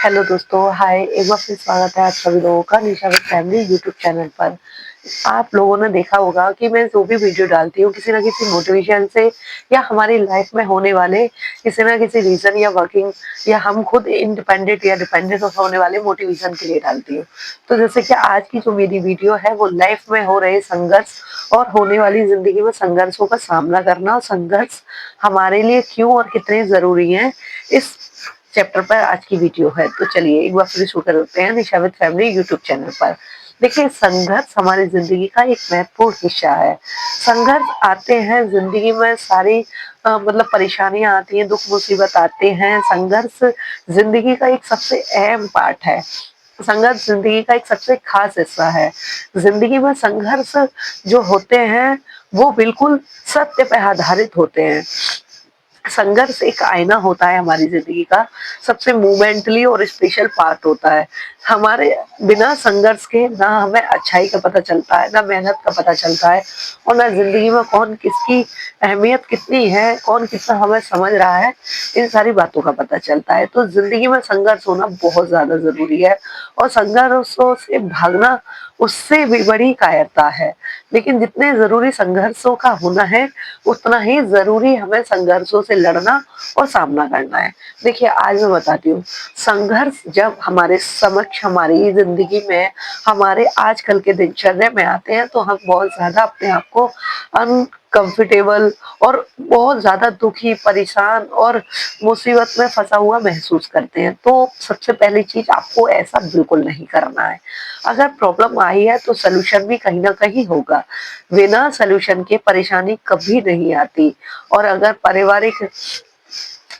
Hello दोस्तों, हाय। एक बार फिर स्वागत है आप सभी लोगों का निशा विद फैमिली यूट्यूब चैनल पर। आप लोगों ने देखा होगा कि मैं जो भी वीडियो डालती हूँ किसी न किसी मोटिवेशन से या हमारी लाइफ में होने वाले किसी न किसी रीजन या वर्किंग या हम खुद इंडिपेंडेंट या डिपेंडेंट होने वाले मोटिवेशन के लिए डालती हूँ। तो जैसे कि आज की जो मेरी वीडियो है वो लाइफ में हो रहे संघर्ष और होने वाली जिंदगी में संघर्षों का सामना करना और संघर्ष हमारे लिए क्यों और कितने जरूरी है, इस चैप्टर पर आज की वीडियो है। तो चलिए एक बार फिर शुरू करते हैं निशा विद फैमिली यूट्यूब चैनल पर। देखिए, संघर्ष हमारी जिंदगी का एक महत्वपूर्ण हिस्सा है। संघर्ष आते हैं जिंदगी में, सारी मतलब परेशानियां आती हैं, दुख मुसीबत आते हैं। संघर्ष जिंदगी का एक सबसे अहम पार्ट है। संघर्ष जिंदगी का एक सबसे खास हिस्सा है। जिंदगी में संघर्ष जो होते हैं वो बिल्कुल सत्य पे आधारित होते हैं। संघर्ष एक आईना होता है हमारी जिंदगी का, सबसे मोमेंटली और स्पेशल पार्ट होता है। हमारे बिना संघर्ष के ना हमें अच्छाई का पता चलता है, ना मेहनत का पता चलता है, और ना जिंदगी में कौन किसकी अहमियत कितनी है, कौन कितना हमें समझ रहा है, इन सारी बातों का पता चलता है। तो जिंदगी में संघर्ष होना बहुत ज्यादा जरूरी है, और संघर्षों से भागना उससे भी बड़ी कायरता है। लेकिन जितने जरूरी संघर्षों का होना है उतना ही जरूरी हमें संघर्षों से लड़ना और सामना करना है। देखिए, आज मैं बताती हूँ, संघर्ष जब हमारे समक्ष हमारी जिंदगी में हमारे आजकल के दिनचर्या में आते हैं तो हम बहुत ज्यादा अपने आप को अनकंफर्टेबल और बहुत ज्यादा दुखी, परेशान और मुसीबत में फंसा हुआ महसूस करते हैं। तो सबसे पहली चीज, आपको ऐसा बिल्कुल नहीं करना है। अगर प्रॉब्लम आई है तो सोल्यूशन भी कहीं ना कहीं होगा। बिना सोल्यूशन के परेशानी कभी नहीं आती। और अगर पारिवारिक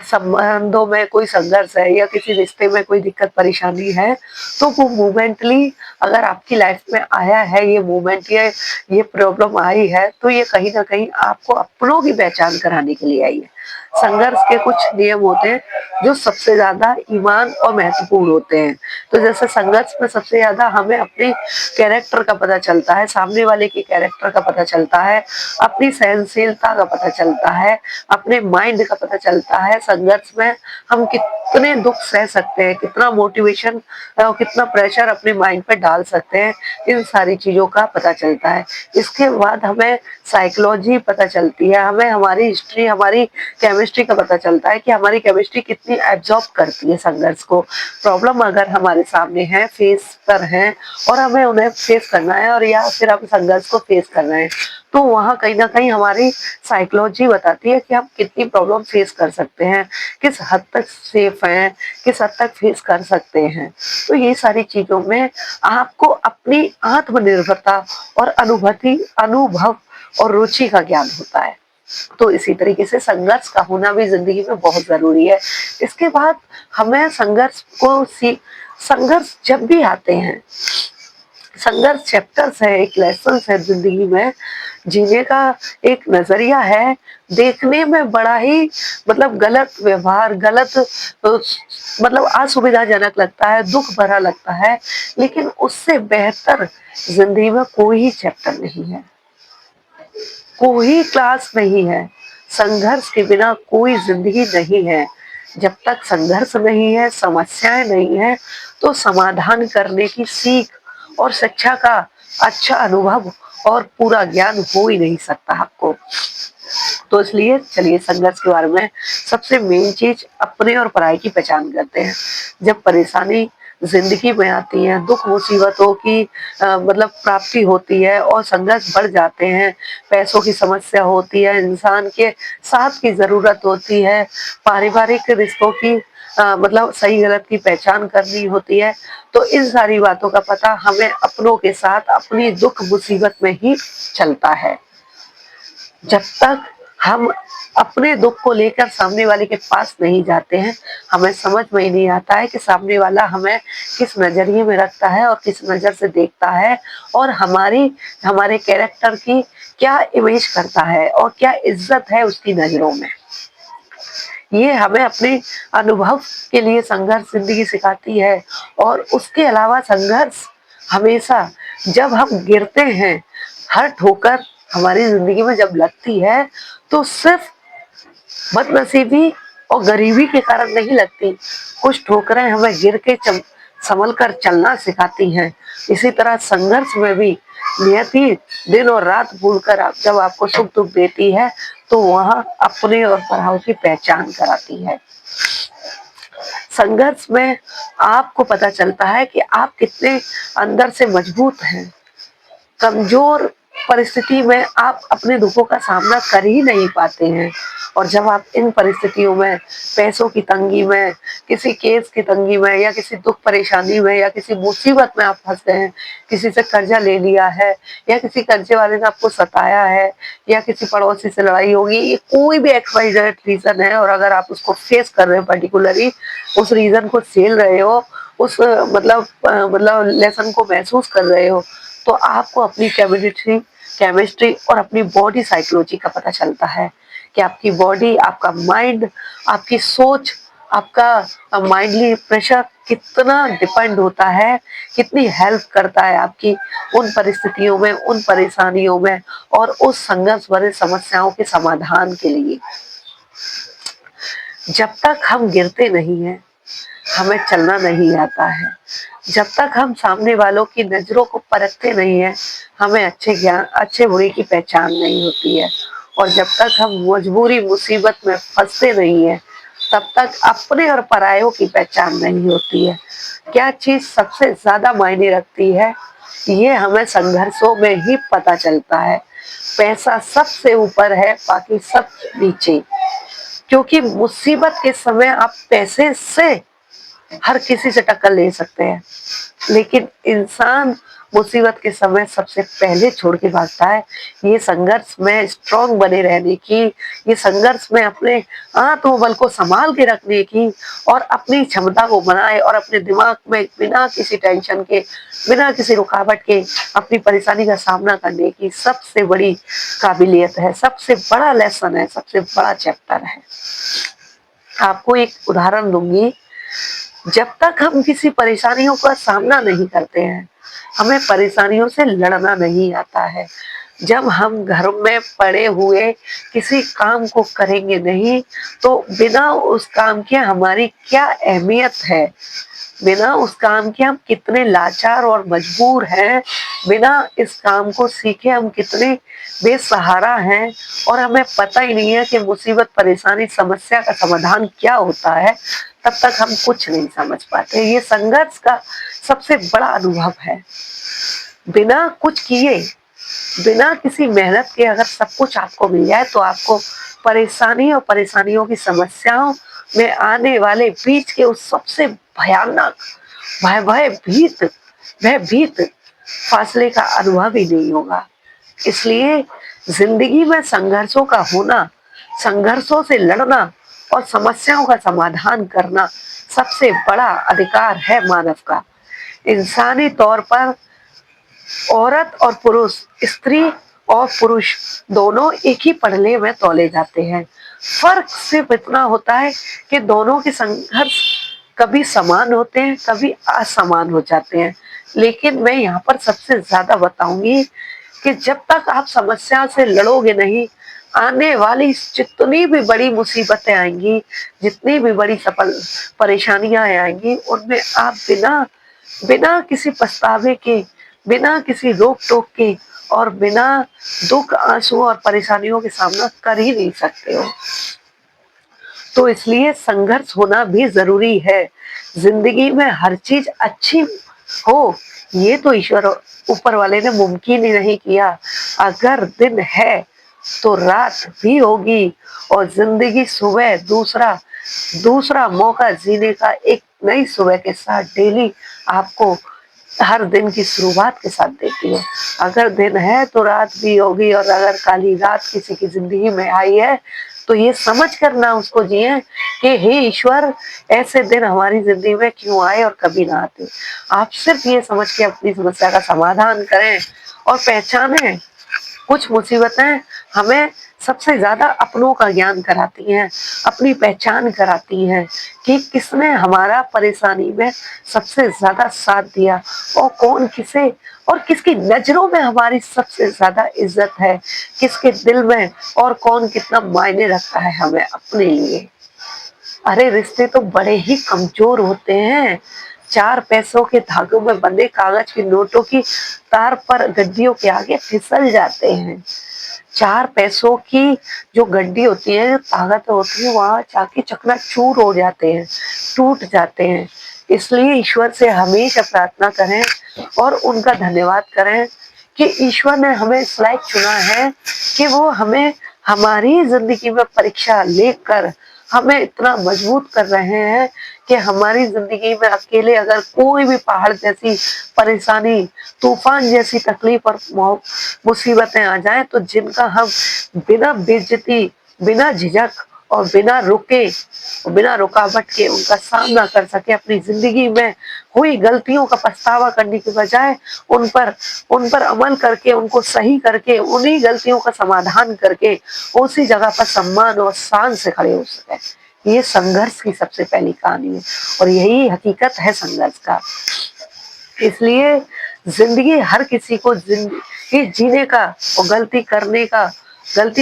संबंधों में कोई संघर्ष है या किसी रिश्ते में कोई दिक्कत परेशानी है तो वो मोमेंटली, अगर आपकी लाइफ में आया है ये मोमेंट, ये प्रॉब्लम आई है, तो ये कहीं ना कहीं आपको अपनों की पहचान कराने के लिए आई है। संघर्ष के कुछ नियम होते हैं जो सबसे ज्यादा ईमान और महत्वपूर्ण होते हैं। तो जैसे संघर्ष में सबसे ज्यादा हमें अपने कैरेक्टर का पता चलता है, सामने वाले के कैरेक्टर का पता चलता है, अपनी सहनशीलता का पता चलता है, अपने माइंड का पता चलता है। संघर्ष में हम कितने दुख सह सकते हैं, कितना मोटिवेशन और कितना प्रेशर अपने माइंड पे डाल सकते हैं, इन सारी चीजों का पता चलता है। इसके बाद हमें साइकोलॉजी पता चलती है, हमें हमारी हिस्ट्री, हमारी केमिस्ट्री का पता चलता है कि हमारी केमिस्ट्री कितनी एब्जॉर्ब करती है संघर्ष को। प्रॉब्लम अगर हमारे सामने है, फेस पर है, और हमें उन्हें फेस करना है, और या फिर हम संघर्ष को फेस कर रहे हैं, तो वहाँ कहीं ना कहीं हमारी साइकोलॉजी बताती है कि हम कितनी प्रॉब्लम फेस कर सकते हैं, किस हद तक सेफ हैं, किस हद तक फेस कर सकते हैं। तो ये सारी चीजों में आपको अपनी आत्मनिर्भरता और अनुभव और रुचि का ज्ञान होता है। तो इसी तरीके से संघर्ष का होना भी जिंदगी में बहुत जरूरी है। इसके बाद हमें संघर्ष जब भी आते हैं, संघर्ष चैप्टर्स है, एक लेसन है जिंदगी में, जीने का एक नजरिया है। देखने में बड़ा ही गलत व्यवहार, गलत मतलब असुविधाजनक लगता है, दुख भरा लगता है, लेकिन उससे बेहतर जिंदगी में कोई ही चैप्टर नहीं है, कोई क्लास नहीं है। संघर्ष के बिना कोई जिंदगी नहीं है। जब तक संघर्ष नहीं है, समस्याएं नहीं है, तो समाधान करने की सीख और शिक्षा का अच्छा अनुभव और पूरा ज्ञान हो ही नहीं सकता आपको। तो इसलिए चलिए संघर्ष के बारे में सबसे मेन चीज, अपने और पराई की पहचान करते हैं। जब परेशानी जिंदगी में आती है, दुख मुसीबतों की प्राप्ति होती है और संघर्ष बढ़ जाते हैं, पैसों की समस्या होती है, इंसान के साथ की जरूरत होती है, पारिवारिक रिश्तों की सही गलत की पहचान करनी होती है, तो इन सारी बातों का पता हमें अपनों के साथ अपनी दुख मुसीबत में ही चलता है। जब तक हम अपने दुख को लेकर सामने वाले के पास नहीं जाते हैं, हमें समझ में ही नहीं आता है कि सामने वाला हमें किस नजरिए में रखता है और किस नजर से देखता है, और हमारे कैरेक्टर की क्या इमेज करता है और क्या इज्जत है उसकी नजरों में। ये हमें अपने अनुभव के लिए संघर्ष जिंदगी सिखाती है। और उसके अलावा संघर्ष हमेशा, जब हम गिरते हैं, हर ठोकर हमारी जिंदगी में जब लगती है, तो सिर्फ बदनसीबी और गरीबी के कारण नहीं लगती। कुछ ठोकरें हमें गिर के संभल कर चलना सिखाती हैं। इसी तरह संघर्ष में भी नियति दिन और रात भूलकर जब आपको सुख दुख देती है तो वहां अपने और पराओं की पहचान कराती है। संघर्ष में आपको पता चलता है कि आप कितने अंदर से मजबूत हैं। कमजोर परिस्थिति में आप अपने दुखों का सामना कर ही नहीं पाते हैं। और जब आप इन परिस्थितियों में, पैसों की तंगी में, किसी केस की तंगी में, या किसी दुख परेशानी में, या किसी मुसीबत में आप फंस गए हैं, किसी से कर्जा ले लिया है, या किसी कर्जे वाले ने आपको सताया है, या किसी पड़ोसी से लड़ाई होगी, ये कोई भी XYZ रीजन है, और अगर आप उसको फेस कर रहे हैं, पर्टिकुलरली उस रीजन को झेल रहे हो, उस मतलब लेसन को महसूस कर रहे हो, तो आपको अपनी केमिस्ट्री और अपनी बॉडी साइकोलॉजी का पता चलता है कि आपकी बॉडी, आपका माइंड, आपकी सोच, आपका माइंडली प्रेशर कितना डिपेंड होता है, कितनी हेल्प करता है आपकी उन परिस्थितियों में, उन परेशानियों में, और उस संघर्ष भरे समस्याओं के समाधान के लिए। जब तक हम गिरते नहीं हैं, हमें चलना नहीं आता है। जब तक हम सामने वालों की नजरों को परखते नहीं है, हमें अच्छे बुरे की पहचान नहीं होती है। और जब तक हम मजबूरी मुसीबत में फंसते नहीं है, तब तक अपने और परायों की पहचान नहीं होती है। क्या चीज सबसे ज्यादा मायने रखती है, ये हमें संघर्षों में ही पता चलता है। पैसा सबसे ऊपर है, बाकी सब नीचे। क्योंकि मुसीबत के समय आप पैसे से हर किसी से टक्कर ले सकते हैं, लेकिन इंसान मुसीबत के समय सबसे पहले छोड़ के भागता है। ये संघर्ष में स्ट्रांग बने रहने की, ये संघर्ष में अपने आत्मबल को संभाल के रखने की, और अपनी क्षमता को बनाए, और अपने दिमाग में बिना किसी टेंशन के, बिना किसी रुकावट के अपनी परेशानी का सामना करने की सबसे बड़ी काबिलियत है, सबसे बड़ा लेसन है, सबसे बड़ा चैप्टर है। आपको एक उदाहरण दूंगी। जब तक हम किसी परेशानियों का सामना नहीं करते हैं, हमें परेशानियों से लड़ना नहीं आता है। जब हम घर में पड़े हुए किसी काम को करेंगे नहीं, तो बिना उस काम के हमारी क्या अहमियत है, बिना उस काम के हम कितने लाचार और मजबूर हैं, बिना इस काम को सीखे हम कितने बेसहारा हैं, और हमें पता ही नहीं है कि मुसीबत, परेशानी, समस्या का समाधान क्या होता है, तब तक हम कुछ नहीं समझ पाते। ये संघर्ष का सबसे बड़ा अनुभव है। बिना कुछ किए, बिना किसी मेहनत के अगर सब कुछ आपको मिल जाए, तो आपको परेशानी और परेशानियों की समस्याओं में आने वाले बीच के उस सबसे भयानक, भयभीत फासले का अनुभव ही नहीं होगा। इसलिए जिंदगी में संघर्षों का होना, संघर्षों से लड़ना और समस्याओं का समाधान करना सबसे बड़ा अधिकार है मानव का। इंसानी तौर पर औरत और पुरुष, स्त्री और पुरुष दोनों एक ही पड़ले में तौले जाते हैं। फर्क सिर्फ इतना होता है कि दोनों के संघर्ष कभी समान होते हैं, कभी असमान हो जाते हैं। लेकिन मैं यहाँ पर सबसे ज्यादा बताऊंगी कि जब तक आप समस्या से लड़ोगे नहीं, आने वाली जितनी भी बड़ी मुसीबतें आएंगी, जितनी भी बड़ी सफल परेशानियां आएंगी, उनमें आप बिना बिना किसी पछतावे के, बिना किसी रोक टोक के, और बिना दुख, आंसू और परेशानियों के सामना कर ही नहीं सकते हो। तो इसलिए संघर्ष होना भी जरूरी है। जिंदगी में हर चीज अच्छी हो, ये तो ईश्वर ऊपर वाले ने मुमकिन ही नहीं किया। अगर दिन है तो रात भी होगी, और जिंदगी सुबह दूसरा मौका जीने का एक नई सुबह के साथ डेली आपको हर दिन की शुरुआत के साथ देती है। अगर दिन है तो रात भी होगी, और अगर काली रात किसी की जिंदगी में आई है, तो ये समझ कर ना उसको जिए कि हे ईश्वर, ऐसे दिन हमारी जिंदगी में क्यों आए और कभी ना आते। आप सिर्फ ये समझ के अपनी समस्या का समाधान करें और पहचानें, कुछ मुसीबतें हमें सबसे ज्यादा अपनों का ज्ञान कराती हैं, अपनी पहचान कराती हैं कि किसने हमारा परेशानी में सबसे ज्यादा साथ दिया, और कौन किसे, और किसकी नजरों में हमारी सबसे ज्यादा इज्जत है, किसके दिल में, और कौन कितना मायने रखता है हमें अपने लिए। अरे रिश्ते तो बड़े ही कमजोर होते हैं। 4 पैसों के धागों में बंधे कागज के नोटों की तार पर गड्डियों के आगे फिसल जाते हैं। 4 पैसों की जो गड्डी होती है, जो ताकत होती है, वहाँ जाके चकनाचूर हो जाते हैं, टूट जाते हैं। इसलिए ईश्वर से हमेशा प्रार्थना करें और उनका धन्यवाद करें कि ईश्वर ने हमें इस लायक चुना है कि वो हमें हमारी ज़िंदगी में परीक्षा लेकर हमें इतना मजबूत कर रहे हैं कि हमारी ज़िंदगी में अकेले अगर कोई भी पहाड़ जैसी परेशानी, तूफ़ान जैसी तकलीफ़ और मुसीबतें आ जाएँ, तो जिनका हम बिना बेइज़्ज़ती, बिना झिझक और बिना रुके, बिना रुकावट के उनका सामना कर सकें, अपनी ज़िंदगी में हुई गलतियों का पछतावा करने के बजाय उन पर अमल करके, उनको सही करके, उन्हीं गलतियों का समाधान करके उसी जगह पर सम्मान और शान से खड़े हो सकें। ये संघर्ष की सबसे पहली कहानी है और यही हकीकत है संघर्ष का। इसलिए ज़िंदगी हर किसी को ज़िंदगी जीने का और गलती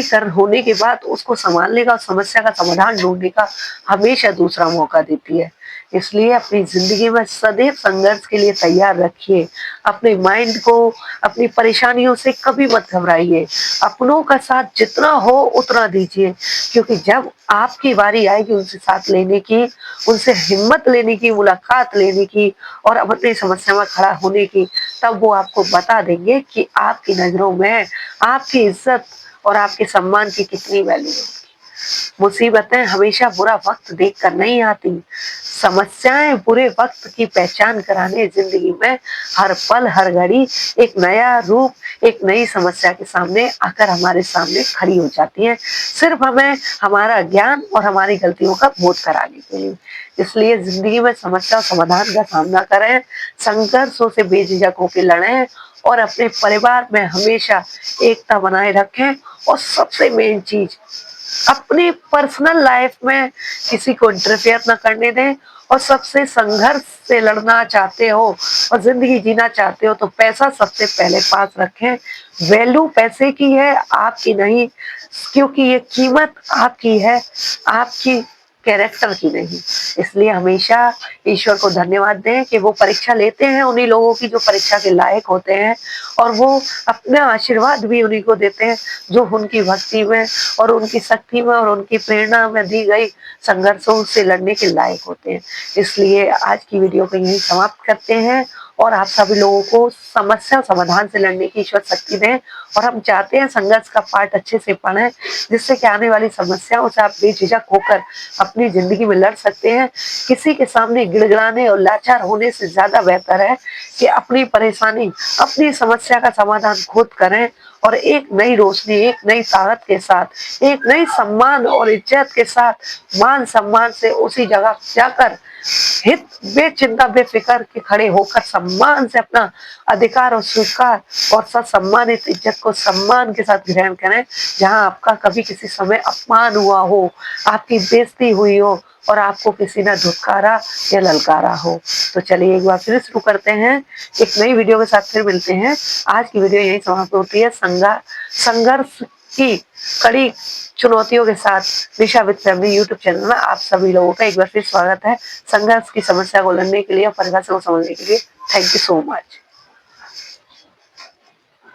कर होने के बाद उसको सँभालने का, समस्या का समाधान ढूँढने का हमेशा दूसरा मौका देती है। इसलिए अपनी ज़िंदगी में सदैव संघर्ष के लिए तैयार रखिए। अपने माइंड को अपनी परेशानियों से कभी मत घबराइए। अपनों का साथ जितना हो उतना दीजिए, क्योंकि जब आपकी बारी आएगी उनसे साथ लेने की, उनसे हिम्मत लेने की, मुलाकात लेने की और अपनी समस्या में खड़ा होने की, तब वो आपको बता देंगे कि आपकी नज़रों में आपकी इज़्ज़त और आपके सम्मान की कितनी वैल्यू है। मुसीबतें हमेशा बुरा वक्त देखकर नहीं आती। समस्याएं बुरे वक्त की पहचान कराने जिंदगी में हर पल हर घड़ी एक नया रूप, एक नई समस्या के सामने आकर हमारे सामने खड़ी हो जाती है, सिर्फ हमें हमारा ज्ञान और हमारी गलतियों का बोध कराने के लिए। इसलिए जिंदगी में समस्या समाधान का सामना करें, संघर्षों से बेझिझक होकर लड़ें और अपने परिवार में हमेशा एकता बनाए रखें। और सबसे मेन चीज, अपनी पर्सनल लाइफ में किसी को इंटरफेयर ना करने दें। और सबसे संघर्ष से लड़ना चाहते हो और जिंदगी जीना चाहते हो तो पैसा सबसे पहले पास रखें। वैल्यू पैसे की है, आपकी नहीं, क्योंकि ये कीमत आपकी है, आपकी कैरेक्टर की नहीं। इसलिए हमेशा ईश्वर को धन्यवाद दें कि वो परीक्षा लेते हैं उन्हीं लोगों की जो परीक्षा के लायक होते हैं, और वो अपना आशीर्वाद भी उन्हीं को देते हैं जो उनकी भक्ति में और उनकी शक्ति में और उनकी प्रेरणा में दी गई संघर्षों से लड़ने के लायक होते हैं। इसलिए आज की वीडियो को यहीं समाप्त करते हैं और आप सभी लोगों को समस्या समाधान से लड़ने की ईश्वर शक्ति दें। और हम चाहते हैं संघर्ष का पाठ अच्छे से पढ़ें, जिससे कि आने वाली समस्याओं से आप बेझिझक होकर अपनी जिंदगी में लड़ सकते हैं। किसी के सामने गिड़गिड़ाने और लाचार होने से ज्यादा बेहतर है कि अपनी परेशानी, अपनी समस्या का समाधान खुद करें और एक नई रोशनी, एक नई ताकत के साथ, एक नई सम्मान और इज्जत के साथ, मान सम्मान से उसी जगह जाकर हित बेचिंता बेफिक्र के खड़े होकर सम्मान से अपना अधिकार और स्वीकार और सम्मानित इज्जत को सम्मान के साथ ग्रहण करें। जहां आपका कभी किसी समय अपमान हुआ हो, आपकी बेइज्जती हुई हो और आपको किसी ने धुतकारा या ललकारा हो। तो चलिए एक बार फिर शुरू करते हैं, एक नई वीडियो के साथ फिर मिलते हैं। आज की वीडियो यही समाप्त होती है। संघर्ष की कड़ी चुनौतियों के साथ निशा विद फैमिली यूट्यूब चैनल में आप सभी लोगों का एक बार फिर स्वागत है। संघर्ष की समस्या को लड़ने के लिए और परिभाषा को समझने के लिए थैंक यू सो मच।